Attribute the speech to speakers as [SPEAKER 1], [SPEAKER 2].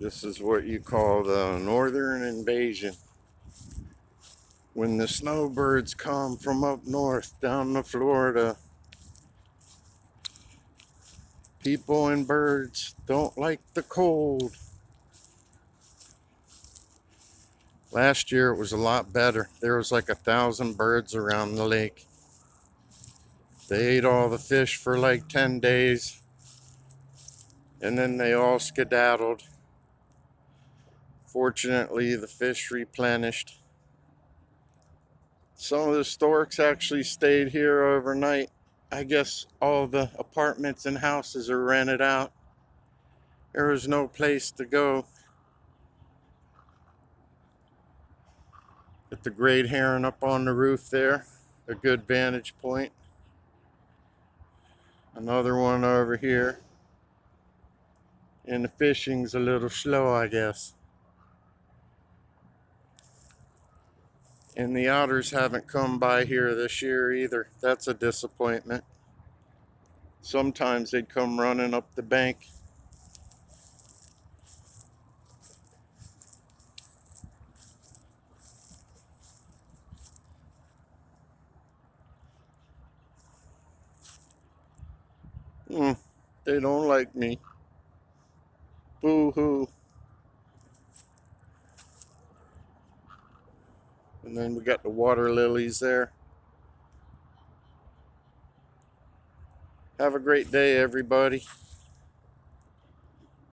[SPEAKER 1] This is what you call the northern invasion. When the snowbirds come from up north down to Florida, people and birds don't like the cold. Last year it was a lot better. There was like 1,000 birds around the lake. They ate all the fish for like 10 days and then they all skedaddled. Fortunately, the fish replenished. Some of the storks actually stayed here overnight. I guess all the apartments and houses are rented out. There was no place to go. Got the great heron up on the roof there, a good vantage point. Another one over here. And the fishing's a little slow, I guess. And the otters haven't come by here this year either. That's a disappointment. Sometimes they'd come running up the bank. They don't like me. Boo-hoo. And then we got the water lilies there. Have a great day, everybody.